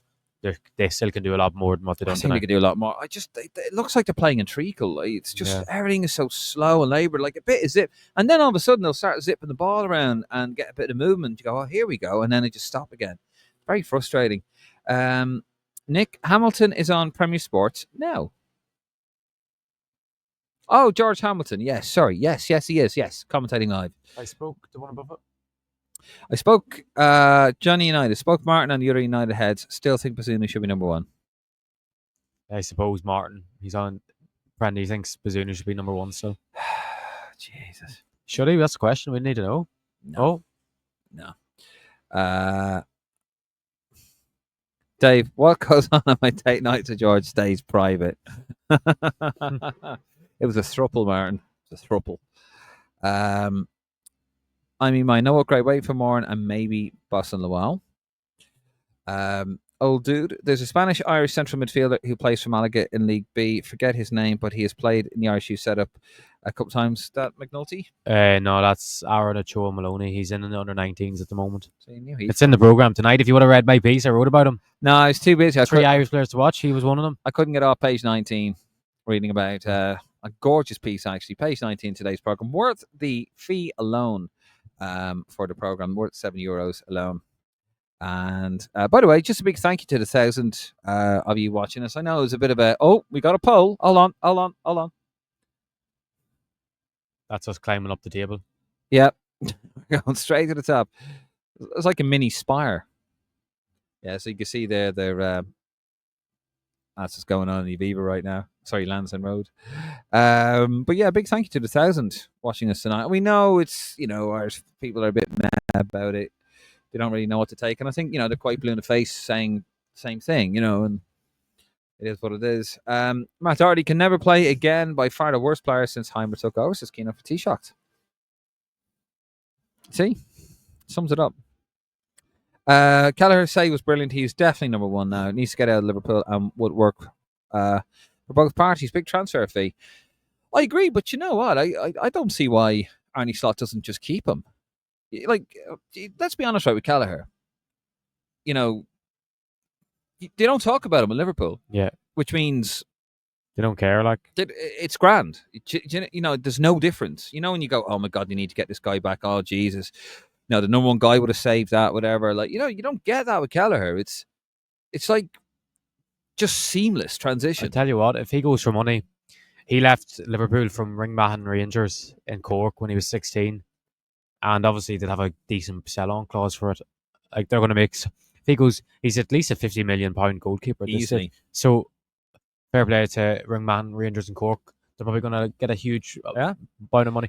Speaker 2: They still can do a lot more than what they've done tonight.
Speaker 1: They can do a lot more. It looks like they're playing in treacle. It's just everything is so slow and laboured, like a bit of zip, and then all of a sudden they'll start zipping the ball around and get a bit of movement. You go, oh, here we go, and then it just stop again. Very frustrating. Nick Hamilton is on Premier Sports now. Oh, George Hamilton. Yes, sorry. Yes, he is. Yes, commentating live.
Speaker 2: I spoke to one above it.
Speaker 1: I spoke Johnny United. Spoke Martin on the other United heads. Still think Bazunu should be number 1.
Speaker 2: I suppose Martin. He's on. Brandy thinks Bazunu should be number 1 still.
Speaker 1: Jesus.
Speaker 2: Should he? That's the question we need to know.
Speaker 1: No. Dave, what goes on my date nights with George stays private. It was a thruple, Martin. It was a thruple. I mean, my no upgrade, wait for more and maybe Boston Lowell. Old dude, there's a Spanish-Irish central midfielder who plays for Malaga in League B. Forget his name, but he has played in the Irish youth setup a couple times. Is that McNulty?
Speaker 2: No, that's Aaron Ochoa Maloney. He's in the under-19s at the moment.
Speaker 1: So
Speaker 2: it's in the programme tonight. If you would have read my piece, I wrote about him.
Speaker 1: No, I was too busy.
Speaker 2: 3 Irish players to watch. He was one of them.
Speaker 1: I couldn't get off page 19 reading about a gorgeous piece, actually. Page 19 today's programme. Worth the fee alone for the programme. Worth €7 alone. And by the way, just a big thank you to the 1,000 of you watching us. I know it was a bit of we got a poll. Hold on.
Speaker 2: That's us climbing up the table.
Speaker 1: Yep. We're going straight to the top. It's like a mini spire. Yeah, so you can see there, that's what's going on in Aviva right now. Sorry, Lansdowne Road. But yeah, big thank you to the 1,000 watching us tonight. We know it's, Irish people are a bit mad about it. They don't really know what to take. And I think, they're quite blue in the face saying the same thing, and it is what it is. Matt Doherty can never play again, by far the worst player since Heimer took over. Says Keenan for Taoiseach. See? Sums it up. Kelleher say was brilliant. He's definitely number one now. Needs to get out of Liverpool and would work for both parties. Big transfer fee. I agree, but you know what? I don't see why Arnie Slot doesn't just keep him. Like, let's be honest, right, with Kelleher. You know, they don't talk about him in Liverpool,
Speaker 2: Yeah,
Speaker 1: which means
Speaker 2: they don't care. Like,
Speaker 1: that it's grand. You know, there's no difference. You know, when you go, oh my God, you need to get this guy back. Oh, Jesus. No, the number one guy would have saved that, whatever. Like, you know, you don't get that with Kelleher. It's like just seamless
Speaker 2: I
Speaker 1: transition.
Speaker 2: tell you what, if he goes for money, he left Liverpool from Ringmahon Rangers in Cork when he was 16, and obviously they'd have a decent sell-on clause for it. Like they're going to make. If he goes, he's at least a £50 million goalkeeper at this stage.
Speaker 1: Easily.
Speaker 2: So fair play to Ringmahon Rangers in Cork. They're probably going to get a huge
Speaker 1: Yeah.
Speaker 2: amount of money.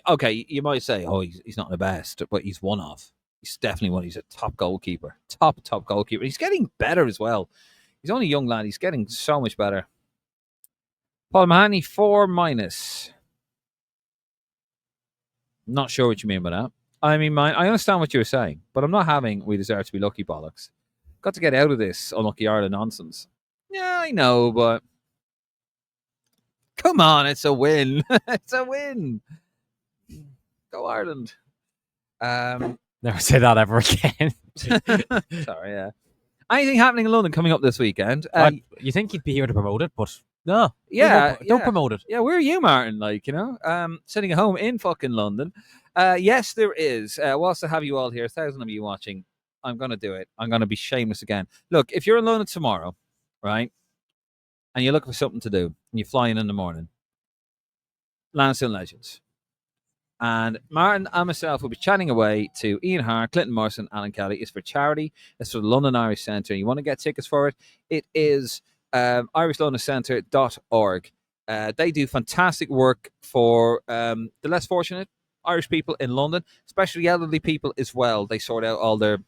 Speaker 1: Okay, you might say, oh, he's not the best, but he's one of. He's definitely one. He's a top goalkeeper. Top goalkeeper. He's getting better as well. He's only a young lad. He's getting so much better. Paul Mahoney, 4 minus. Not sure what you mean by that. I mean, I understand what you're saying, but I'm not having we deserve to be lucky bollocks. Got to get out of this unlucky Ireland nonsense. Yeah, I know, but come on, it's a win. It's a win. Go Ireland.
Speaker 2: Never say that ever again.
Speaker 1: Sorry, yeah. Anything happening in London coming up this weekend?
Speaker 2: You think he'd be here to promote it, but no.
Speaker 1: Yeah,
Speaker 2: don't promote it.
Speaker 1: Yeah, where are you, Martin? Like, you know, sitting at home in fucking London. Yes, there is. Whilst I have you all here, 1,000 of you watching, I'm going to do it. I'm going to be shameless again. Look, if you're in London tomorrow, right, and you're looking for something to do, and you fly in the morning, Lansdowne Legends. And Martin and myself will be chatting away to Ian Hart, Clinton Morrison, Alan Kelly. It's for charity. It's for the London Irish Centre. You want to get tickets for it? It is irishlondoncentre.org. They do fantastic work for the less fortunate Irish people in London, especially elderly people as well. They sort out all their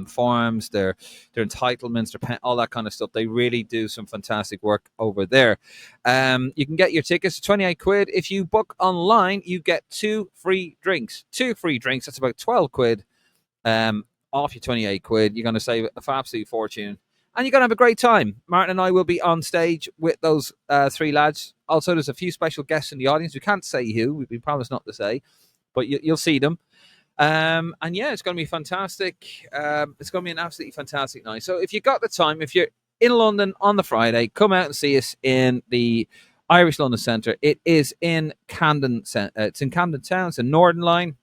Speaker 1: forms, their entitlements, all that kind of stuff. They really do some fantastic work over there. You can get your tickets, 28 quid. If you book online, you get 2 free drinks. 2 free drinks. That's about 12 quid off your 28 quid. You're going to save an absolute fortune. And you're going to have a great time. Martin and I will be on stage with those 3 lads. Also, there's a few special guests in the audience. We can't say who. We've been promised not to say. But you'll see them. And yeah, it's going to be fantastic. It's going to be an absolutely fantastic night. So if you got the time, if you're in London on the Friday, come out and see us in the Irish London Centre. It is in Camden. It's in Camden Town. It's a Northern Line,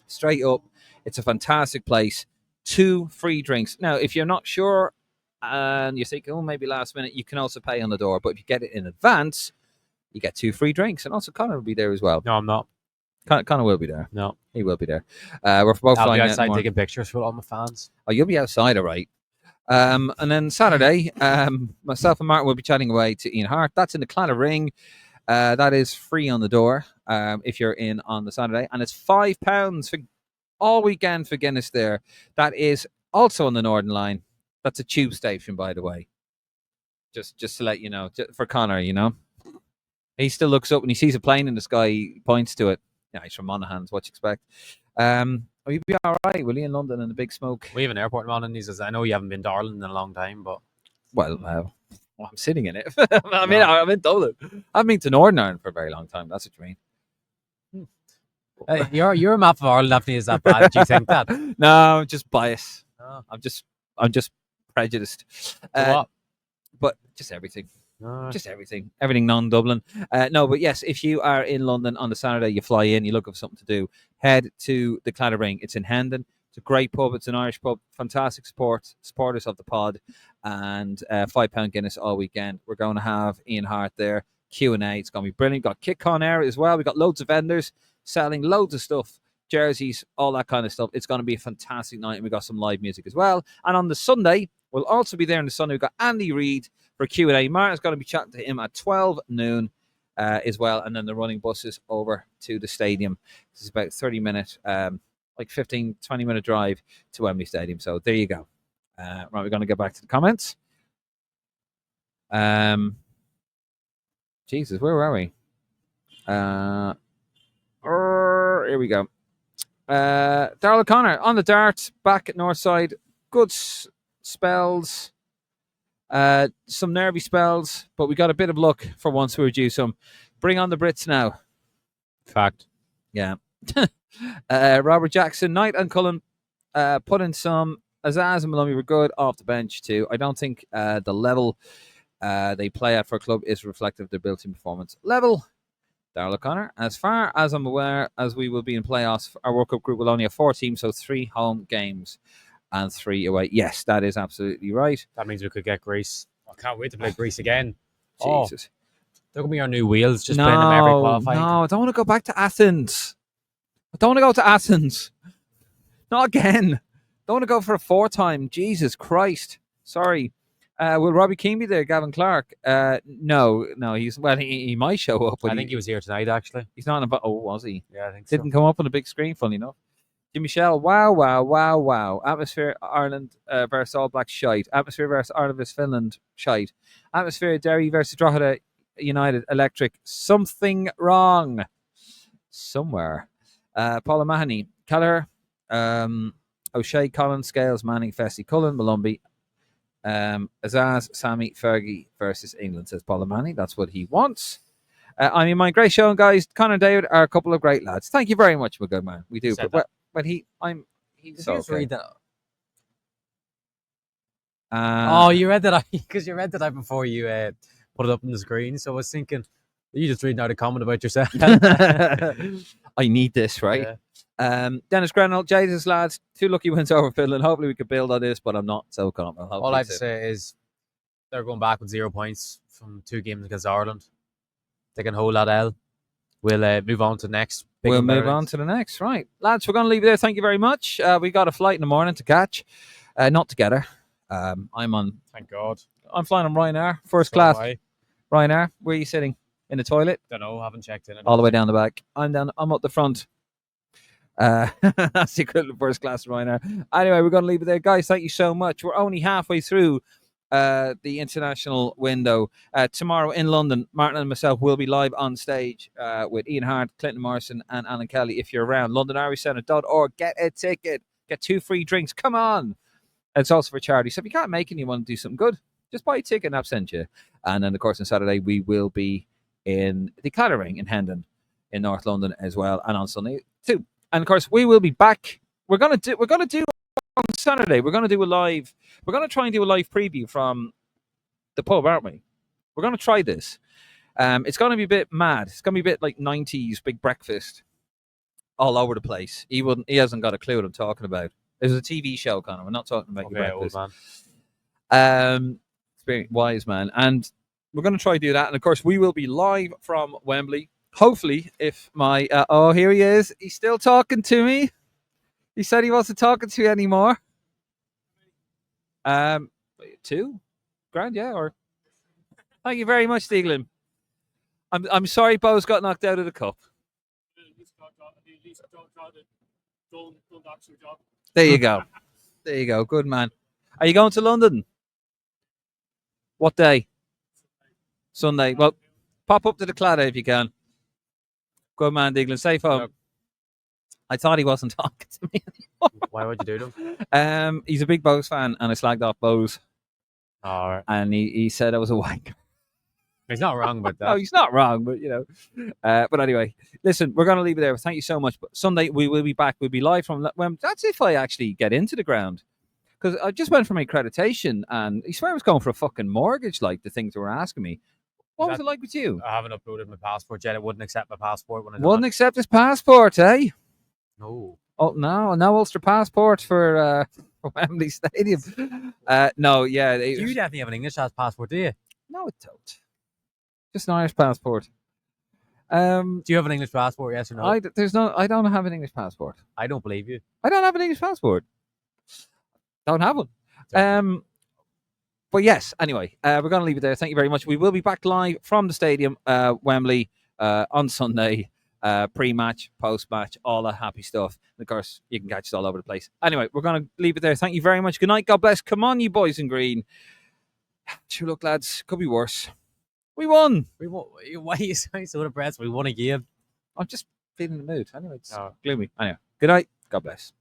Speaker 1: straight up. It's a fantastic place. 2 free drinks. Now, if you're not sure and you're thinking, oh, maybe last minute, you can also pay on the door. But if you get it in advance, you get 2 free drinks. And also Conor will be there as well.
Speaker 2: No, I'm not.
Speaker 1: Conor will be there.
Speaker 2: No.
Speaker 1: He will be there. We're both
Speaker 2: I'll be
Speaker 1: flying out
Speaker 2: outside taking pictures with all my fans.
Speaker 1: Oh, you'll be outside, all right. And then Saturday, myself and Martin will be chatting away to Ian Hart. That's in the Clan of Ring. That is free on the door if you're in on the Saturday. And it's £5 for all weekend for Guinness there. That is also on the Northern Line. That's a tube station, by the way. Just to let you know. For Conor, you know. He still looks up when he sees a plane in the sky, he points to it. Yeah, he's from Monaghan's, what you expect. You'll be all right, will you, in London in the big smoke?
Speaker 2: We have an airport in London. He says, I know you haven't been to Ireland in a long time, but...
Speaker 1: Well, I'm sitting in it. I'm in Dublin. I haven't been to Northern Ireland for a very long time. That's what you mean.
Speaker 2: Your map of Ireland definitely is that bad. Do you think that?
Speaker 1: No, I'm just biased.
Speaker 2: Oh.
Speaker 1: I'm just prejudiced.
Speaker 2: What?
Speaker 1: But just everything. Just everything non-Dublin. No, but yes, if you are in London on the Saturday, you fly in, you look for something to do, head to the Clan of Ring. It's in Hendon. It's a great pub. It's an Irish pub. Fantastic supporters of the pod, and £5 Guinness all weekend. We're going to have Ian Hart there, Q&A. It's going to be brilliant. Got Kick Conor as well. We got loads of vendors selling loads of stuff, jerseys, all that kind of stuff. It's going to be a fantastic night, and we got some live music as well. And on the Sunday, we'll also be there on the Sunday. We've got Andy Reid for Q&A. Martin's going to be chatting to him at 12 noon as well, and then the running buses over to the stadium. This is about 30-minute, like 15, 20-minute drive to Wembley Stadium. So there you go. Right, we're going to get back to the comments. Jesus, where were we? Here we go. Darrell O'Connor on the dart, back at Northside. Good spells. Some nervy spells, but we got a bit of luck for once. We were due some. Bring on the Brits now.
Speaker 2: Fact.
Speaker 1: Yeah. Robert Jackson, Knight and Cullen put in some. Azaz and Maloney were good off the bench too. I don't think the level they play at for a club is reflective of their built-in performance level. Darrell O'Connor, as far as I'm aware, as we will be in playoffs, our World Cup group will only have 4 teams, so 3 home games and 3 away. Yes, that is absolutely right.
Speaker 2: That means we could get Greece. I can't wait to play Greece again.
Speaker 1: Jesus.
Speaker 2: They're going to be our new wheels, just playing them every qualifying.
Speaker 1: No, I don't want to go back to Athens. I don't want to go to Athens. Not again. Don't want to go for a 4th time. Jesus Christ. Sorry. Will Robbie Keane be there? Gavin Clark? No. He might show up.
Speaker 2: I think he was here tonight, actually.
Speaker 1: He's not. Oh, was he?
Speaker 2: Yeah, I think so.
Speaker 1: Didn't come up on the big screen. Funny enough. Jimmy Shell. Wow. Atmosphere Ireland versus All Blacks shite. Atmosphere versus Ireland versus Finland shite. Atmosphere Derry versus Drogheda United electric. Something wrong somewhere. Paula Mahoney, Kelleher, O'Shea, Collins, Scales, Manning, Fessy, Cullen, Malumbi, Azaz, Sammy, Fergie versus England, says Paula Mahoney. That's what he wants. I mean, my great show, guys. Conor and David are a couple of great lads. Thank you very much, my good man. We do. But he's so okay.
Speaker 2: Read that?
Speaker 1: Oh,
Speaker 2: you read that because you read that before you put it up on the screen. So I was thinking, you just reading out a comment about yourself.
Speaker 1: I need this, right? Yeah. Dennis Grenell, Jesus lads, 2 lucky wins over Finland. Hopefully we could build on this, but I'm not so confident.
Speaker 2: All I have to say is they're going back with 0 points from 2 games against Ireland. They can hold that L. We'll move on to the next.
Speaker 1: We'll move on to the next, right. Lads, we're going to leave it there. Thank you very much. We got a flight in the morning to catch. Not together. I'm on...
Speaker 2: Thank God.
Speaker 1: I'm flying on Ryanair, first class. Ryanair, where are you sitting? In the toilet?
Speaker 2: Don't know, haven't checked in.
Speaker 1: All the way down the back. I'm up the front. That's the equivalent first class Ryanair. Anyway, we're going to leave it there. Guys, thank you so much. We're only halfway through the international window. Tomorrow in London, Martin and myself will be live on stage with Ian Hart, Clinton Morrison and Alan Kelly. If you're around, londonirishcentre.org. Get a ticket. Get 2 free drinks. Come on. It's also for charity. So if you can't make it and you want to do something good, just buy a ticket and I'll send you. And then, of course, on Saturday, we will be in the Clattering in Hendon in North London as well, and on Sunday too. And of course, we will be back. We're gonna do on Saturday. We're gonna do a live. We're gonna try and do a live preview from the pub, aren't we? We're gonna try this. It's gonna be a bit mad. It's gonna be a bit like 90s big breakfast, all over the place. He hasn't got a clue what I'm talking about. It was a TV show, Conor. We're not talking about your breakfast.
Speaker 2: Old man.
Speaker 1: Wise man, and we're going to try to do that. And of course, we will be live from Wembley. Hopefully, if my here he is. He's still talking to me. He said he wasn't talking to you anymore. 2 grand, yeah. Or thank you very much, Stieglin. I'm sorry, Bo's got knocked out of the cup. There you go. There you go. Good man. Are you going to London? What day? Sunday. Well, pop up to the Claddagh if you can. Good man, Diglan. Safe home. Yep. I thought he wasn't talking to me anymore.
Speaker 2: Why would you do them?
Speaker 1: He's a big Bose fan, and I slagged off Bose.
Speaker 2: All right.
Speaker 1: And he said I was a wanker.
Speaker 2: He's not wrong about that.
Speaker 1: No, he's not wrong, but you know. But anyway, listen, we're going to leave it there. Thank you so much. But Sunday we will be back. We'll be live from. That's if I actually get into the ground. Because I just went for my accreditation, and I swear I was going for a fucking mortgage, like the things they were asking me. What was it like with you?
Speaker 2: I haven't uploaded my passport yet. It wouldn't accept my passport when I
Speaker 1: wouldn't accept his passport, eh?
Speaker 2: No.
Speaker 1: Oh no Ulster passport for Wembley Stadium. No, yeah.
Speaker 2: You definitely have an English passport, do you?
Speaker 1: No, I don't. Just an Irish passport.
Speaker 2: Do you have an English passport? Yes or no?
Speaker 1: I don't have an English passport.
Speaker 2: I don't believe you.
Speaker 1: I don't have an English passport. Don't have one. But yes, anyway, we're going to leave it there. Thank you very much. We will be back live from the stadium, Wembley, on Sunday, pre-match, post-match, all that happy stuff. And of course, you can catch it all over the place. Anyway, we're going to leave it there. Thank you very much. Good night. God bless. Come on, you boys in green. Sure, look, lads, could be worse. We won.
Speaker 2: We won. Why are you saying so depressed? We won a game.
Speaker 1: I'm just feeling the mood. Anyway, it's gloomy. Anyway, good night. God bless.